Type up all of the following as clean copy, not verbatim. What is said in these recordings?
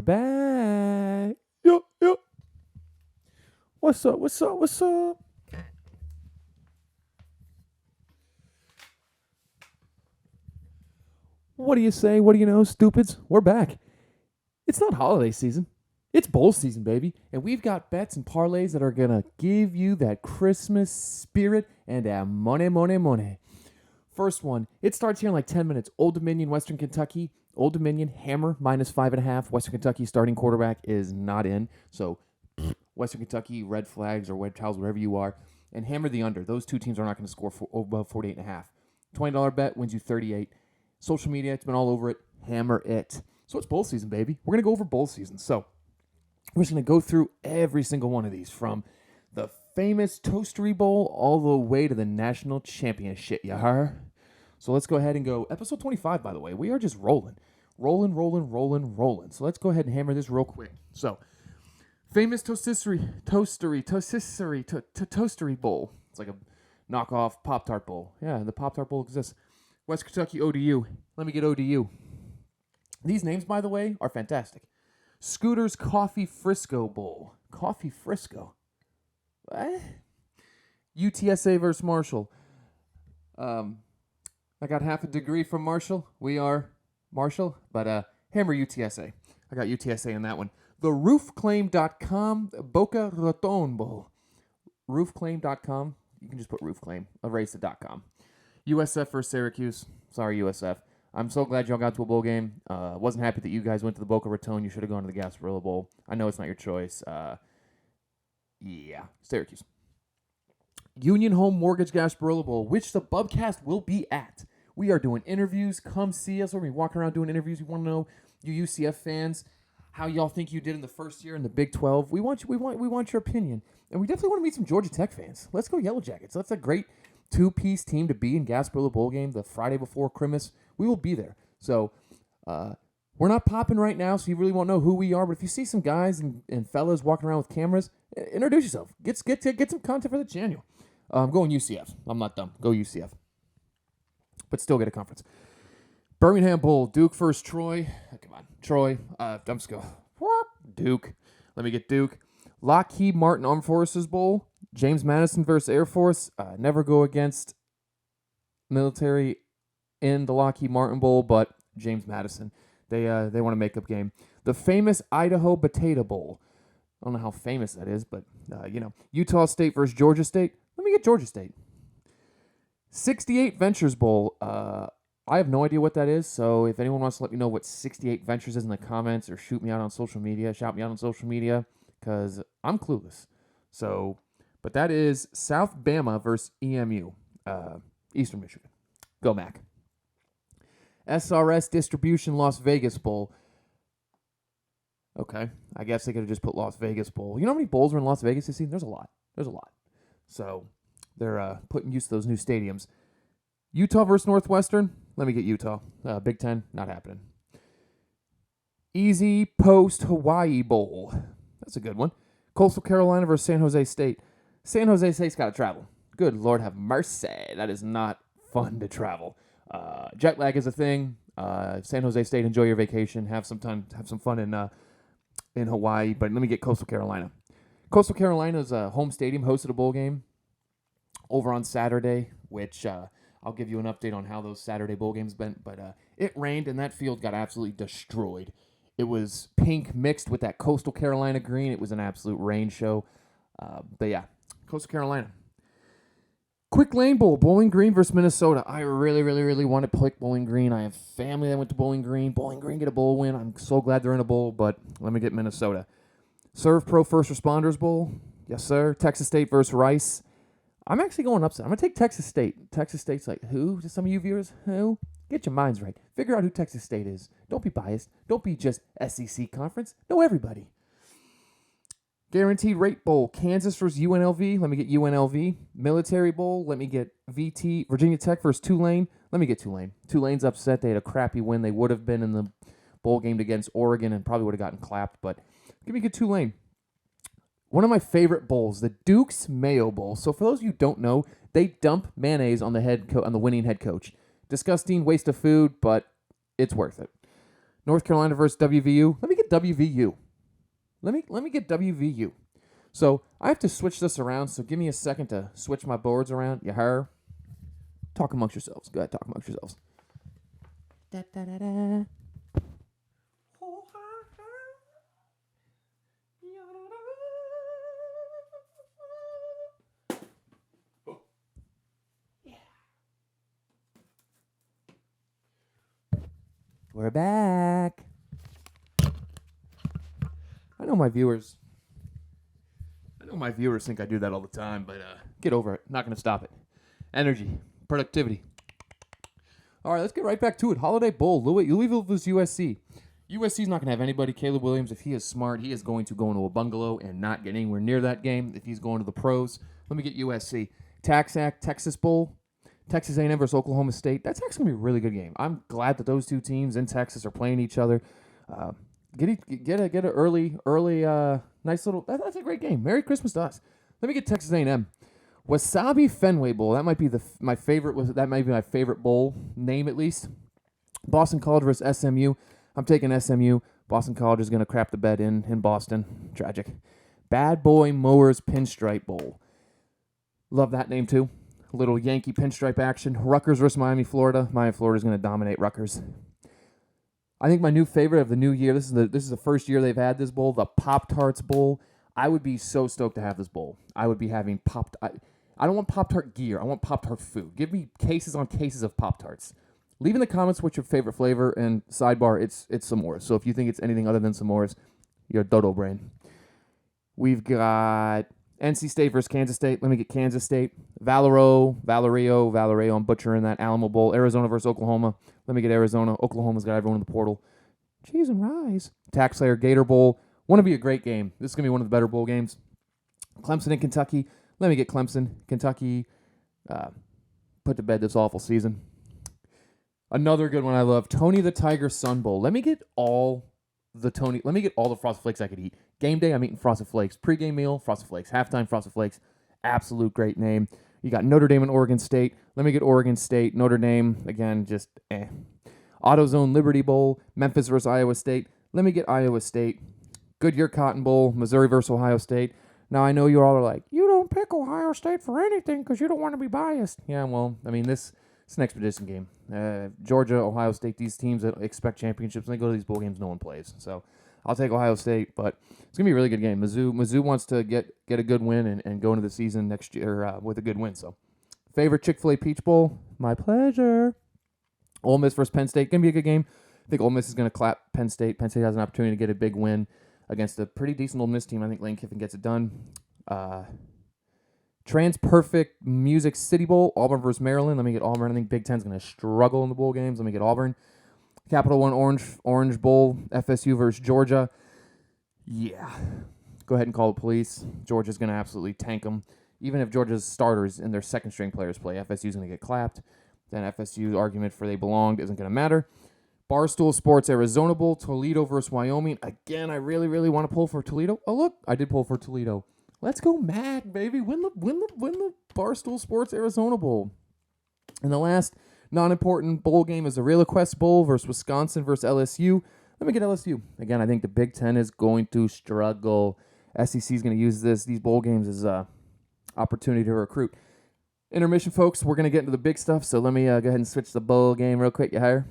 we're back. Yo, yo. What's up? What's up? What's up? What do you say? What do you know, stupids? We're back. It's not holiday season. It's bowl season, baby. And we've got bets and parlays that are going to give you that Christmas spirit and that money, money, money. First one, it starts here in like 10 minutes. Old Dominion, Western Kentucky. Old Dominion, Hammer, -5.5. Western Kentucky starting quarterback is not in. So, Western Kentucky, red flags or red towels, wherever you are. And Hammer the under. Those two teams are not going to score above 48.5. $20 bet wins you 38. Social media, it's been all over it. Hammer it. So it's bowl season, baby. We're going to go over bowl season. So we're just going to go through every single one of these from the famous Toastery Bowl all the way to the national championship, you heard? So let's go ahead and go. Episode 25, by the way. We are just rolling. Rolling. So let's go ahead and hammer this real quick. So, famous Toastery Bowl. It's like a knockoff Pop-Tart Bowl. Yeah, the Pop-Tart Bowl exists. West Kentucky ODU. Let me get ODU. These names, by the way, are fantastic. Scooter's Coffee Frisco Bowl. Coffee Frisco. What? UTSA versus Marshall. I got half a degree from Marshall. We are Marshall, but hammer UTSA. I got UTSA in that one. The roofclaim.com Boca Raton Bowl. Roofclaim.com. You can just put roofclaim. Erase the .com. USF versus Syracuse. Sorry, USF. I'm so glad y'all got to a bowl game. Wasn't happy that you guys went to the Boca Raton. You should have gone to the Gasparilla Bowl. I know it's not your choice. Yeah, Syracuse. Union Home Mortgage Gasparilla Bowl, which the Bubcast will be at. We are doing interviews. Come see us. We're going to be walking around doing interviews. We want to know, you UCF fans, how y'all think you did in the first year in the Big 12. We want your opinion. And we definitely want to meet some Georgia Tech fans. Let's go Yellow Jackets. That's a great two-piece team to be in Gasparilla Bowl game the Friday before Christmas. We will be there. So we're not popping right now, so you really won't know who we are. But if you see some guys and fellas walking around with cameras, introduce yourself. Get some content for the channel. I'm going UCF. I'm not dumb. Go UCF. But still get a conference. Birmingham Bowl. Duke versus Troy. Oh, come on. Troy. I'm just going. Duke. Let me get Duke. Lockheed Martin Armed Forces Bowl. James Madison versus Air Force. Never go against military in the Lockheed Martin Bowl, but James Madison. They want a makeup game. The famous Idaho Potato Bowl. I don't know how famous that is, but, Utah State versus Georgia State. Let me get Georgia State. 68 Ventures Bowl. I have no idea what that is, so if anyone wants to let me know what 68 Ventures is in the comments or shout me out on social media, because I'm clueless. So, but that is South Bama versus EMU, Eastern Michigan. Go Mac. SRS Distribution Las Vegas Bowl. Okay, I guess they could have just put Las Vegas Bowl. You know how many bowls are in Las Vegas this season? There's a lot. So they're putting use to those new stadiums. Utah versus Northwestern. Let me get Utah. Big Ten, not happening. Easy Post Hawaii Bowl. That's a good one. Coastal Carolina versus San Jose State. San Jose State's got to travel. Good Lord have mercy. That is not fun to travel. Jet lag is a thing. San Jose State, enjoy your vacation. Have some fun in Hawaii. But let me get Coastal Carolina. Coastal Carolina's home stadium hosted a bowl game over on Saturday, which I'll give you an update on how those Saturday bowl games went. But it rained, and that field got absolutely destroyed. It was pink mixed with that Coastal Carolina green. It was an absolute rain show. But yeah, Coastal Carolina. Quick Lane Bowl, Bowling Green versus Minnesota. I really, really, really want to pick Bowling Green. I have family that went to Bowling Green. Bowling Green get a bowl win. I'm so glad they're in a bowl, but let me get Minnesota. Serve Pro First Responders Bowl. Yes, sir. Texas State versus Rice. I'm actually going upset. I'm going to take Texas State. Texas State's like, who? To some of you viewers, who? Get your minds right. Figure out who Texas State is. Don't be biased. Don't be just SEC conference. Know everybody. Guaranteed Rate Bowl, Kansas versus UNLV. Let me get UNLV. Military Bowl. Let me get VT. Virginia Tech versus Tulane. Let me get Tulane. Tulane's upset. They had a crappy win. They would have been in the bowl game against Oregon and probably would have gotten clapped, but give me a good Tulane. One of my favorite bowls, the Duke's Mayo Bowl. So for those of you who don't know, they dump mayonnaise on the winning head coach. Disgusting waste of food, but it's worth it. North Carolina versus WVU. Let me get WVU. Let me get WVU. So I have to switch this around. So give me a second to switch my boards around. You heard? Talk amongst yourselves. Go ahead, talk amongst yourselves. Da, da, da, da. We're back. I know my viewers think I do that all the time, but get over it. Not going to stop it. Energy, productivity. All right, let's get right back to it. Holiday Bowl, Louisville vs. USC. USC's not going to have anybody. Caleb Williams, if he is smart, he is going to go into a bungalow and not get anywhere near that game. If he's going to the pros, let me get USC. TaxAct, Texas Bowl. Texas A&M versus Oklahoma State. That's actually going to be a really good game. I'm glad that those two teams in Texas are playing each other. Get an early, nice little. That's a great game. Merry Christmas to us. Let me get Texas A&M. Wasabi Fenway Bowl. That might be my favorite. That might be my favorite bowl name at least. Boston College versus SMU. I'm taking SMU. Boston College is going to crap the bed in Boston. Tragic. Bad Boy Mowers Pinstripe Bowl. Love that name too. Little Yankee pinstripe action. Rutgers versus Miami, Florida. Miami, Florida is going to dominate Rutgers. I think my new favorite of the new year, this is the first year they've had this bowl, the Pop-Tarts Bowl. I would be so stoked to have this bowl. I would be having I don't want Pop-Tart gear. I want Pop-Tart food. Give me cases on cases of Pop-Tarts. Leave in the comments what's your favorite flavor, and sidebar, it's s'mores. So if you think it's anything other than s'mores, you're a dodo brain. We've got NC State versus Kansas State. Let me get Kansas State. Valerio, I'm butchering that. Alamo Bowl. Arizona versus Oklahoma. Let me get Arizona. Oklahoma's got everyone in the portal. Cheese and rice. TaxSlayer Gator Bowl. Want to be a great game. This is going to be one of the better bowl games. Clemson and Kentucky. Let me get Clemson. Kentucky put to bed this awful season. Another good one I love. Tony the Tiger Sun Bowl. Let me get all the Frosted Flakes I could eat. Game day, I'm eating Frosted Flakes. Pre-game meal, Frosted Flakes. Halftime, Frosted Flakes. Absolute great name. You got Notre Dame and Oregon State. Let me get Oregon State. Notre Dame, again, just eh. AutoZone Liberty Bowl. Memphis versus Iowa State. Let me get Iowa State. Goodyear Cotton Bowl. Missouri versus Ohio State. Now, I know you all are like, you don't pick Ohio State for anything because you don't want to be biased. Yeah, well, I mean, it's an expedition game. Georgia, Ohio State, these teams that expect championships, when they go to these bowl games, no one plays. So I'll take Ohio State, but it's going to be a really good game. Mizzou wants to get a good win and go into the season next year with a good win. So, favorite Chick-fil-A Peach Bowl? My pleasure. Ole Miss versus Penn State. Going to be a good game. I think Ole Miss is going to clap Penn State. Penn State has an opportunity to get a big win against a pretty decent Ole Miss team. I think Lane Kiffin gets it done. Trans-Perfect Music City Bowl. Auburn versus Maryland. Let me get Auburn. I think Big Ten's going to struggle in the bowl games. Let me get Auburn. Capital One Orange Bowl, FSU versus Georgia. Yeah. Go ahead and call the police. Georgia's going to absolutely tank them. Even if Georgia's starters and their second-string players play, FSU's going to get clapped. Then FSU's argument for they belonged isn't going to matter. Barstool Sports Arizona Bowl, Toledo versus Wyoming. Again, I really, really want to pull for Toledo. Oh, look, I did pull for Toledo. Let's go Mag, baby. Win the Barstool Sports Arizona Bowl. And the last non-important bowl game is the Real Quest Bowl versus Wisconsin versus LSU. Let me get LSU. Again, I think the Big Ten is going to struggle. SEC is going to use these bowl games as an opportunity to recruit. Intermission, folks. We're going to get into the big stuff, so let me go ahead and switch the bowl game real quick. You hire?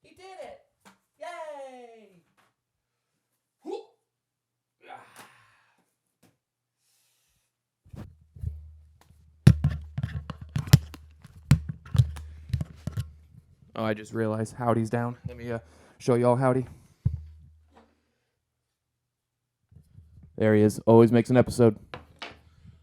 He did it! Yay! Oh, I just realized Howdy's down. Let me show y'all Howdy. There he is. Always makes an episode.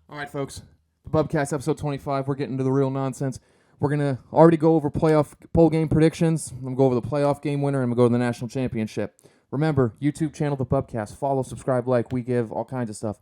All right, folks. The Bubcast, episode 25. We're getting into the real nonsense. We're going to already go over playoff bowl game predictions. I'm going to go over the playoff game winner, and I'm going to go to the national championship. Remember, YouTube channel, The Bubcast. Follow, subscribe, like. We give all kinds of stuff.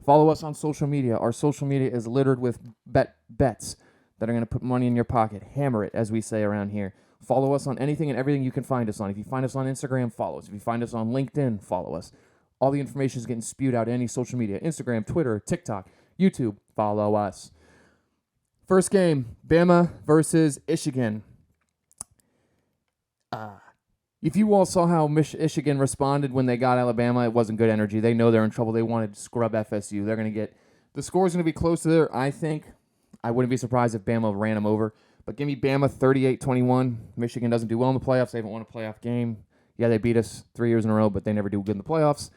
Follow us on social media. Our social media is littered with bets that are going to put money in your pocket. Hammer it, as we say around here. Follow us on anything and everything you can find us on. If you find us on Instagram, follow us. If you find us on LinkedIn, follow us. All the information is getting spewed out any social media. Instagram, Twitter, TikTok, YouTube. Follow us. First game, Bama versus Michigan. If you all saw how Michigan responded when they got Alabama, it wasn't good energy. They know they're in trouble. They wanted to scrub FSU. They're going to get the score's going to be close to there, I think. I wouldn't be surprised if Bama ran them over. But give me Bama 38-21. Michigan doesn't do well in the playoffs. They haven't won a playoff game. Yeah, they beat us 3 years in a row, but they never do good in the playoffs.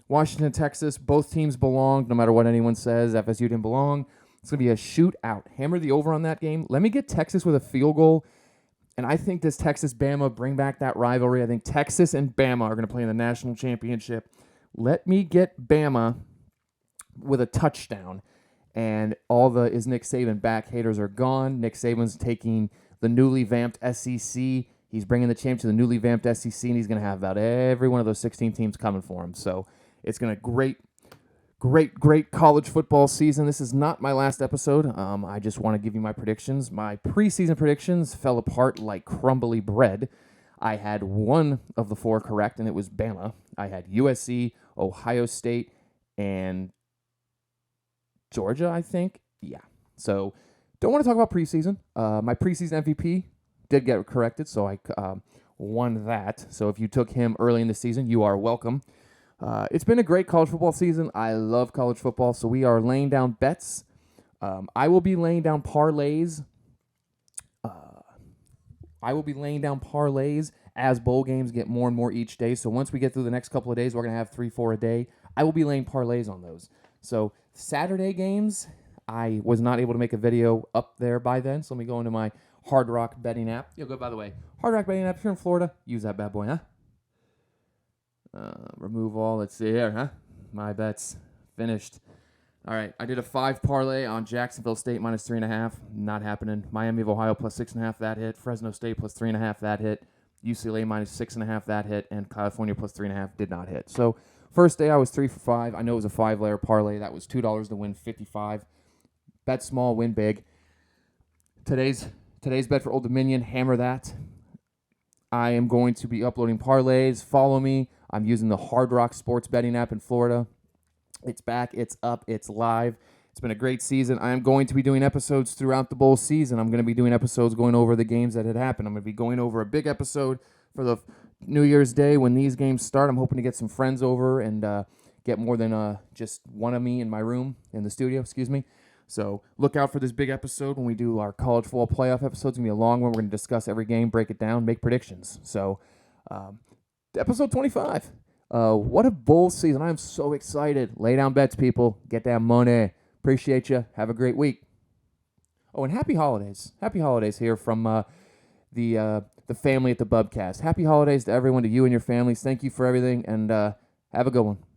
Washington, Texas, both teams belonged, no matter what anyone says. FSU didn't belong. It's going to be a shootout. Hammer the over on that game. Let me get Texas with a field goal. And I think this Texas-Bama bring back that rivalry. I think Texas and Bama are going to play in the national championship. Let me get Bama with a touchdown. And all the is Nick Saban back haters are gone. Nick Saban's taking the newly vamped SEC. He's bringing the champ to the newly vamped SEC, and he's going to have about every one of those 16 teams coming for him. So it's going to great college football season. This is not my last episode. I just want to give you my predictions. My preseason predictions fell apart like crumbly bread. I had one of the 4 correct, and it was Bama. I had USC, Ohio State, and Georgia, I think. Yeah. So don't want to talk about preseason. My preseason MVP did get corrected, so I won that. So if you took him early in the season, you are welcome. It's been a great college football season. I love college football, so we are laying down bets. I will be laying down parlays. As bowl games get more and more each day. So once we get through the next couple of days, we're going to have 3-4 a day. I will be laying parlays on those. So Saturday games, I was not able to make a video up there by then. So let me go into my Hard Rock betting app. By the way, Hard Rock betting app, if you're in Florida, use that bad boy, huh? Remove all. Let's see here, huh? My bet's finished. All right, I did a 5 parlay on Jacksonville State minus 3.5. Not happening. Miami of Ohio plus 6.5. That hit. Fresno State plus 3.5. That hit. UCLA minus 6.5. That hit. And California plus 3.5 did not hit. So first day I was 3 for 5. I know it was a 5-layer parlay. That was $2 to win 55. Bet small, win big. Today's bet for Old Dominion. Hammer that. I am going to be uploading parlays. Follow me. I'm using the Hard Rock Sports betting app in Florida. It's back. It's up. It's live. It's been a great season. I am going to be doing episodes throughout the bowl season. I'm going to be doing episodes going over the games that had happened. I'm going to be going over a big episode for the New Year's Day when these games start. I'm hoping to get some friends over and get more than just one of me in my room, in the studio, So look out for this big episode when we do our college football playoff episode. It's going to be a long one. We're going to discuss every game, break it down, make predictions. So episode 25. What a bowl season. I'm so excited. Lay down bets, people. Get that money. Appreciate you. Have a great week. Oh, and happy holidays. Happy holidays here from the family at the Bubcast. Happy holidays to everyone, to you and your families. Thank you for everything, and have a good one.